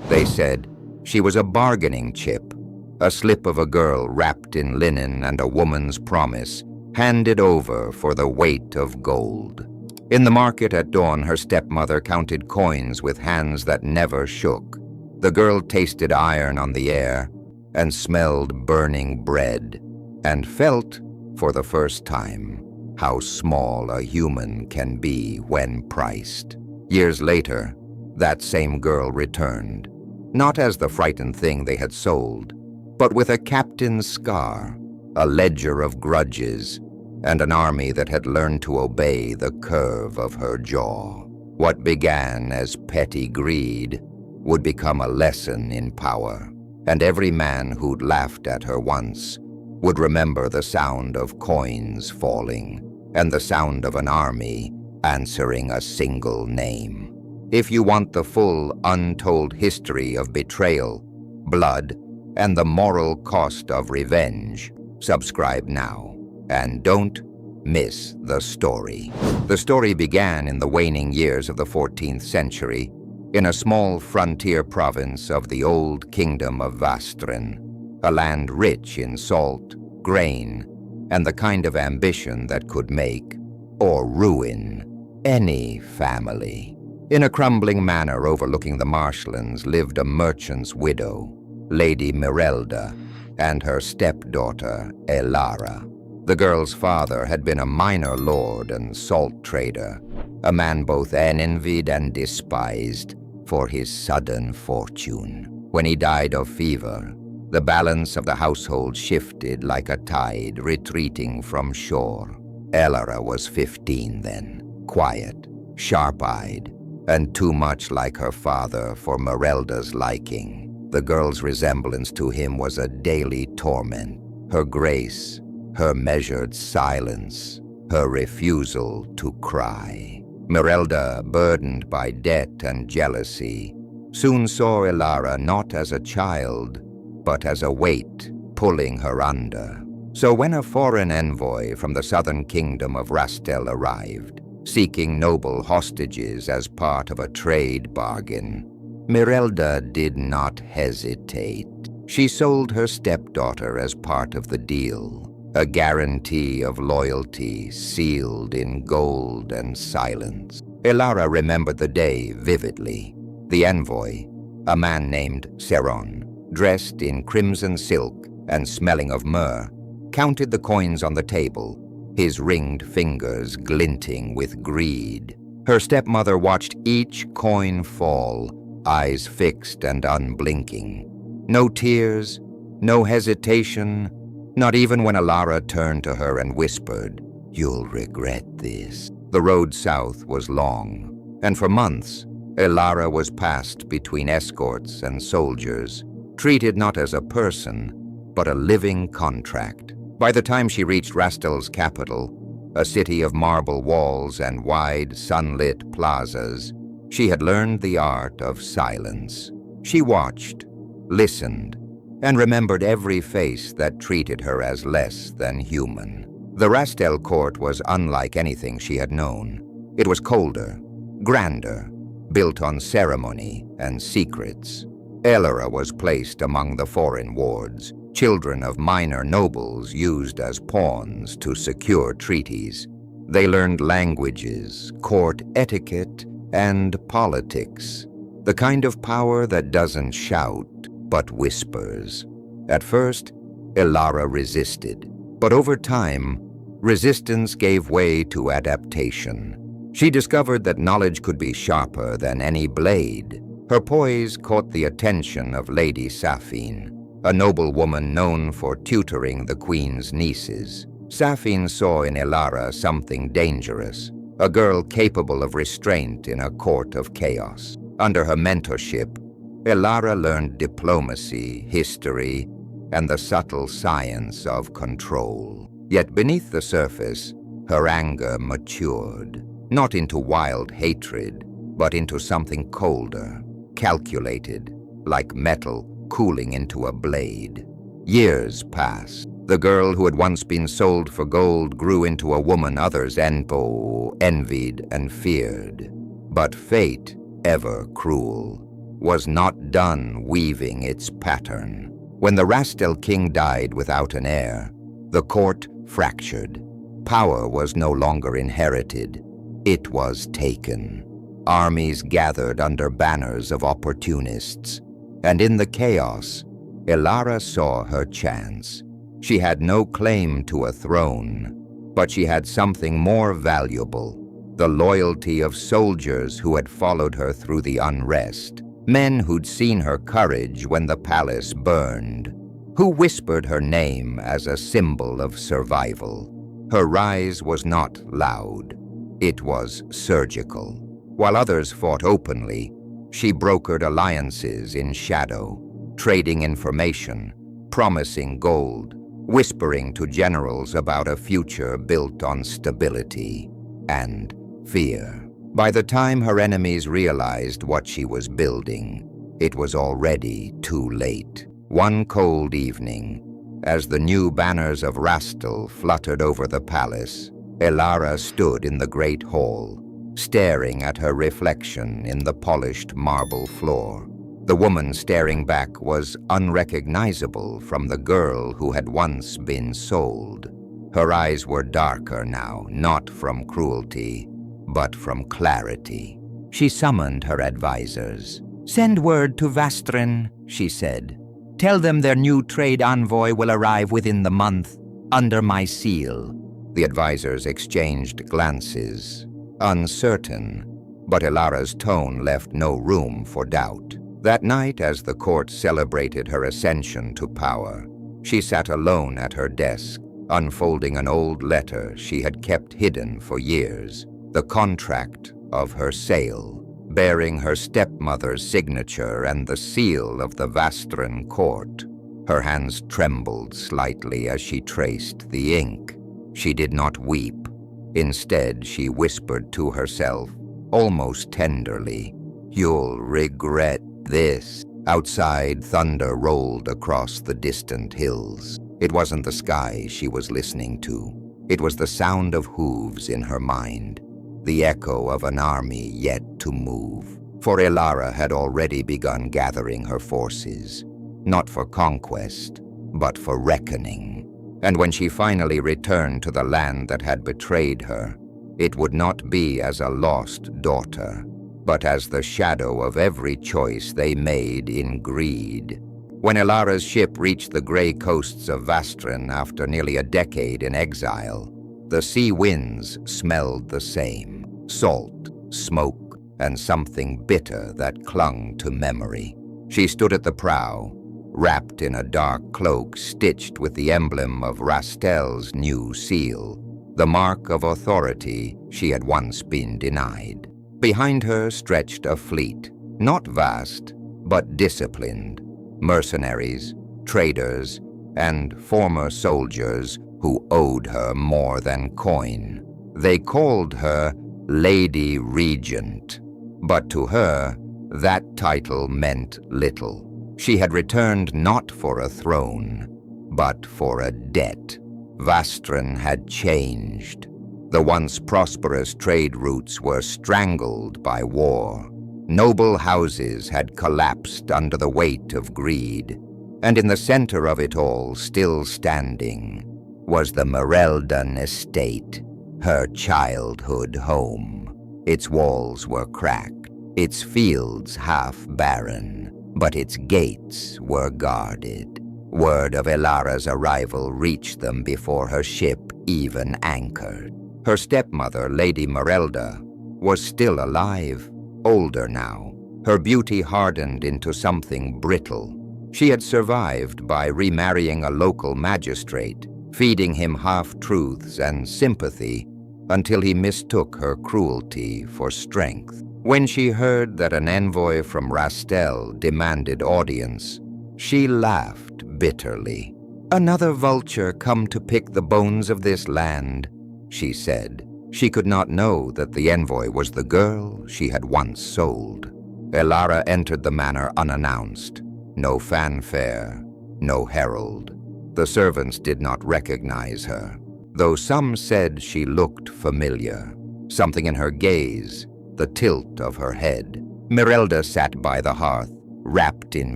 They said she was a bargaining chip, a slip of a girl wrapped in linen and a woman's promise, handed over for the weight of gold. In the market at dawn, her stepmother counted coins with hands that never shook. The girl tasted iron on the air and smelled burning bread and felt, for the first time, how small a human can be when priced. Years later, that same girl returned, not as the frightened thing they had sold, but with a captain's scar, a ledger of grudges, and an army that had learned to obey the curve of her jaw. What began as petty greed would become a lesson in power, and every man who'd laughed at her once would remember the sound of coins falling and the sound of an army answering a single name. If you want the full, untold history of betrayal, blood, and the moral cost of revenge, subscribe now, and don't miss the story. The story began in the waning years of the 14th century, in a small frontier province of the old kingdom of Vastren, a land rich in salt, grain, and the kind of ambition that could make or ruin any family. In a crumbling manor overlooking the marshlands lived a merchant's widow, Lady Mirelda, and her stepdaughter, Elara. The girl's father had been a minor lord and salt trader, a man both envied and despised for his sudden fortune. When he died of fever, the balance of the household shifted like a tide retreating from shore. Elara was 15 then, quiet, sharp-eyed, and too much like her father for Mirelda's liking. The girl's resemblance to him was a daily torment. Her grace, her measured silence, her refusal to cry. Mirelda, burdened by debt and jealousy, soon saw Elara not as a child, but as a weight pulling her under. So when a foreign envoy from the southern kingdom of Rastel arrived, seeking noble hostages as part of a trade bargain, Mirelda did not hesitate. She sold her stepdaughter as part of the deal, a guarantee of loyalty sealed in gold and silence. Elara remembered the day vividly. The envoy, a man named Seron, dressed in crimson silk and smelling of myrrh, counted the coins on the table, his ringed fingers glinting with greed. Her stepmother watched each coin fall, eyes fixed and unblinking. No tears, no hesitation, not even when Elara turned to her and whispered, "You'll regret this." The road south was long, and for months, Elara was passed between escorts and soldiers, treated not as a person, but a living contract. By the time she reached Rastel's capital, a city of marble walls and wide, sunlit plazas, she had learned the art of silence. She watched, listened, and remembered every face that treated her as less than human. The Rastel court was unlike anything she had known. It was colder, grander, built on ceremony and secrets. Elara was placed among the foreign wards, children of minor nobles used as pawns to secure treaties. They learned languages, court etiquette, and politics, the kind of power that doesn't shout but whispers. At first, Elara resisted, but over time, resistance gave way to adaptation. She discovered that knowledge could be sharper than any blade. Her poise caught the attention of Lady Safine, a noblewoman known for tutoring the queen's nieces. Safine saw in Elara something dangerous, a girl capable of restraint in a court of chaos. Under her mentorship, Elara learned diplomacy, history, and the subtle science of control. Yet beneath the surface, her anger matured, not into wild hatred, but into something colder, calculated, like metal cooling into a blade. Years passed. The girl who had once been sold for gold grew into a woman others envied and feared. But fate, ever cruel, was not done weaving its pattern. When the Rastel king died without an heir, the court fractured. Power was no longer inherited, it was taken. Armies gathered under banners of opportunists, and in the chaos, Elara saw her chance. She had no claim to a throne, but she had something more valuable: the loyalty of soldiers who had followed her through the unrest, men who'd seen her courage when the palace burned, who whispered her name as a symbol of survival. Her rise was not loud, it was surgical. While others fought openly, she brokered alliances in shadow, trading information, promising gold, whispering to generals about a future built on stability and fear. By the time her enemies realized what she was building, it was already too late. One cold evening, as the new banners of Rastel fluttered over the palace, Elara stood in the great hall, staring at her reflection in the polished marble floor. The woman staring back was unrecognizable from the girl who had once been sold. Her eyes were darker now, not from cruelty, but from clarity. She summoned her advisors. "Send word to Vastren," she said. "Tell them their new trade envoy will arrive within the month, under my seal." The advisors exchanged glances, uncertain, but Elara's tone left no room for doubt. That night, as the court celebrated her ascension to power, she sat alone at her desk, unfolding an old letter she had kept hidden for years, the contract of her sale, bearing her stepmother's signature and the seal of the Vastren court. Her hands trembled slightly as she traced the ink. She did not weep. Instead, she whispered to herself, almost tenderly, "You'll regret this." Outside, thunder rolled across the distant hills. It wasn't the sky she was listening to. It was the sound of hooves in her mind, the echo of an army yet to move. For Elara had already begun gathering her forces, not for conquest, but for reckoning. And when she finally returned to the land that had betrayed her, it would not be as a lost daughter, but as the shadow of every choice they made in greed. When Elara's ship reached the gray coasts of Vastren after nearly a decade in exile, the sea winds smelled the same: salt, smoke, and something bitter that clung to memory. She stood at the prow, wrapped in a dark cloak stitched with the emblem of Rastel's new seal, the mark of authority she had once been denied. Behind her stretched a fleet, not vast, but disciplined: mercenaries, traders, and former soldiers who owed her more than coin. They called her Lady Regent, but to her, that title meant little. She had returned not for a throne, but for a debt. Vastren had changed. The once prosperous trade routes were strangled by war. Noble houses had collapsed under the weight of greed, and in the center of it all, still standing, was the Mereldan estate, her childhood home. Its walls were cracked, its fields half barren, but its gates were guarded. Word of Elara's arrival reached them before her ship even anchored. Her stepmother, Lady Merelda, was still alive, older now. Her beauty hardened into something brittle. She had survived by remarrying a local magistrate, feeding him half-truths and sympathy until he mistook her cruelty for strength. When she heard that an envoy from Rastel demanded audience, she laughed bitterly. "Another vulture come to pick the bones of this land," she said. She could not know that the envoy was the girl she had once sold. Elara entered the manor unannounced. No fanfare, no herald. The servants did not recognize her, though some said she looked familiar. Something in her gaze, the tilt of her head, Mirelda sat by the hearth, wrapped in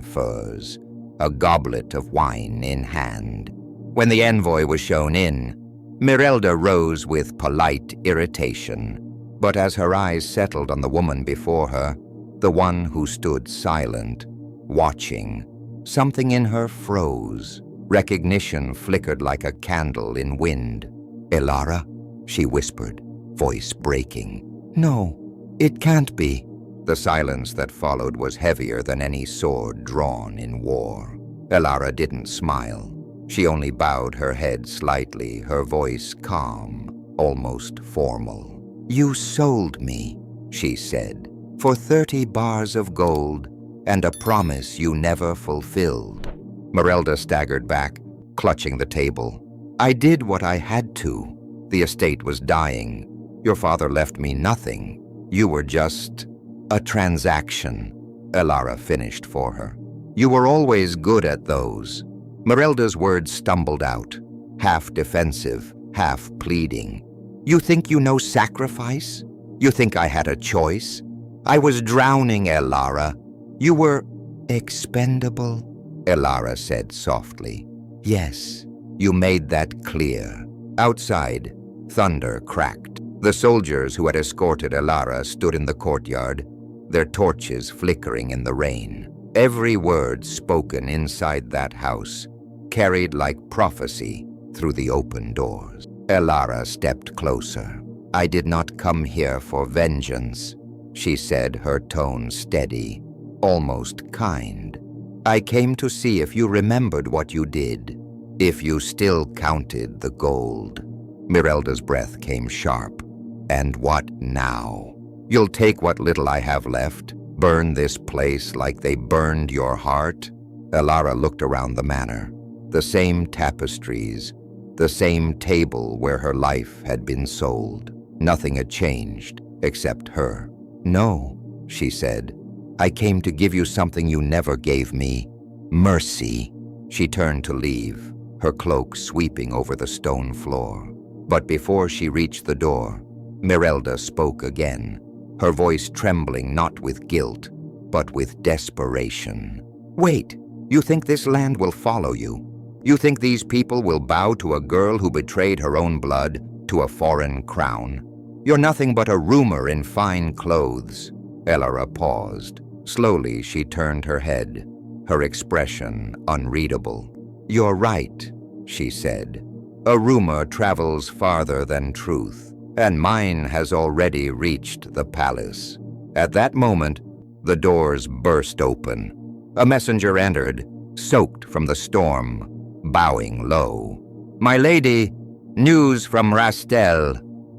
furs, a goblet of wine in hand. When the envoy was shown in, Mirelda rose with polite irritation, but as her eyes settled on the woman before her, the one who stood silent, watching, something in her froze. Recognition flickered like a candle in wind. "Elara?" she whispered, voice breaking. "No, it can't be." The silence that followed was heavier than any sword drawn in war. Elara didn't smile. She only bowed her head slightly, her voice calm, almost formal. "You sold me," she said, "for 30 bars of gold and a promise you never fulfilled." Mirelda staggered back, clutching the table. "I did what I had to. The estate was dying. Your father left me nothing. You were just a transaction," Elara finished for her. "You were always good at those." Mirelda's words stumbled out, half defensive, half pleading. "You think you know sacrifice? You think I had a choice? I was drowning, Elara. You were expendable," Elara said softly. "Yes, you made that clear." Outside, thunder cracked. The soldiers who had escorted Elara stood in the courtyard, their torches flickering in the rain. Every word spoken inside that house carried like prophecy through the open doors. Elara stepped closer. "I did not come here for vengeance," she said, her tone steady, almost kind. "I came to see if you remembered what you did, if you still counted the gold." Mirelda's breath came sharp. "And what now? You'll take what little I have left, burn this place like they burned your heart?" Elara looked around the manor. The same tapestries, the same table where her life had been sold. Nothing had changed except her. "No," she said. "I came to give you something you never gave me. Mercy." She turned to leave, her cloak sweeping over the stone floor. But before she reached the door, Mirelda spoke again, her voice trembling not with guilt, but with desperation. "Wait, you think this land will follow you? You think these people will bow to a girl who betrayed her own blood, to a foreign crown? You're nothing but a rumor in fine clothes." Elara paused. Slowly she turned her head, her expression unreadable. "You're right," she said. "A rumor travels farther than truth, and mine has already reached the palace." At that moment, the doors burst open. A messenger entered, soaked from the storm, bowing low. "My lady, news from Rastel.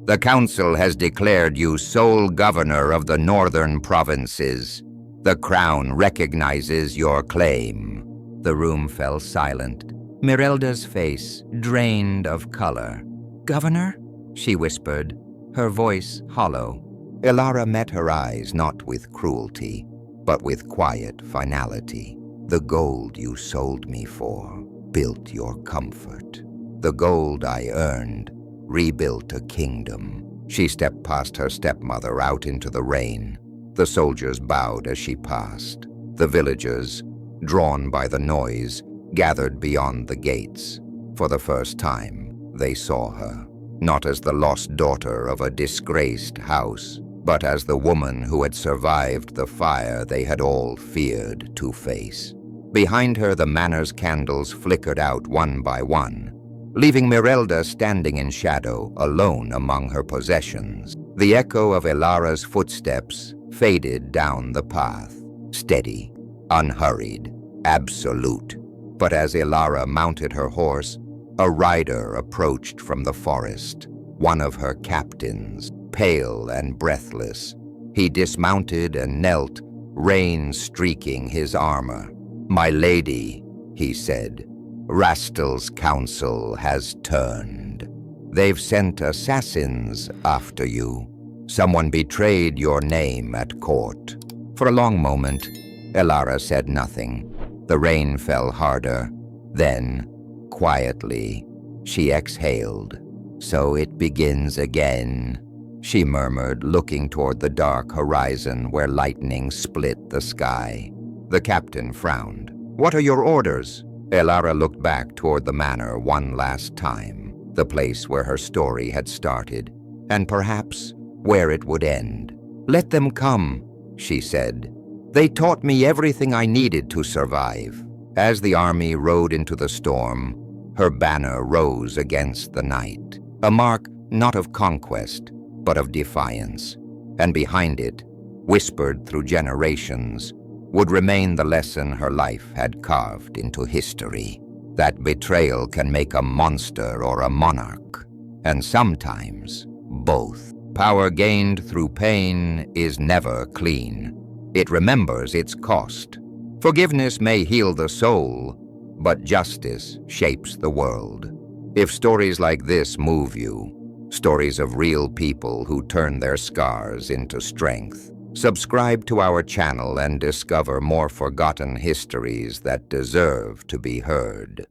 The council has declared you sole governor of the northern provinces. The crown recognizes your claim." The room fell silent. Mirelda's face drained of color. "Governor?" she whispered, her voice hollow. Elara met her eyes not with cruelty, but with quiet finality. "The gold you sold me for built your comfort. The gold I earned rebuilt a kingdom." She stepped past her stepmother out into the rain. The soldiers bowed as she passed. The villagers, drawn by the noise, gathered beyond the gates. For the first time, they saw her, not as the lost daughter of a disgraced house, but as the woman who had survived the fire they had all feared to face. Behind her, the manor's candles flickered out one by one, leaving Mirelda standing in shadow, alone among her possessions. The echo of Elara's footsteps faded down the path, steady, unhurried, absolute. But as Elara mounted her horse, a rider approached from the forest, one of her captains, pale and breathless. He dismounted and knelt, rain streaking his armor. "My lady," he said, "Rastel's council has turned. They've sent assassins after you. Someone betrayed your name at court." For a long moment, Elara said nothing. The rain fell harder. Then, quietly, she exhaled. "So it begins again," she murmured, looking toward the dark horizon where lightning split the sky. The captain frowned. "What are your orders?" Elara looked back toward the manor one last time, the place where her story had started, and perhaps where it would end. "Let them come," she said. "They taught me everything I needed to survive." As the army rode into the storm, her banner rose against the night, a mark not of conquest, but of defiance. And behind it, whispered through generations, would remain the lesson her life had carved into history, that betrayal can make a monster or a monarch, and sometimes both. Power gained through pain is never clean. It remembers its cost. Forgiveness may heal the soul, but justice shapes the world. If stories like this move you, stories of real people who turn their scars into strength, subscribe to our channel and discover more forgotten histories that deserve to be heard.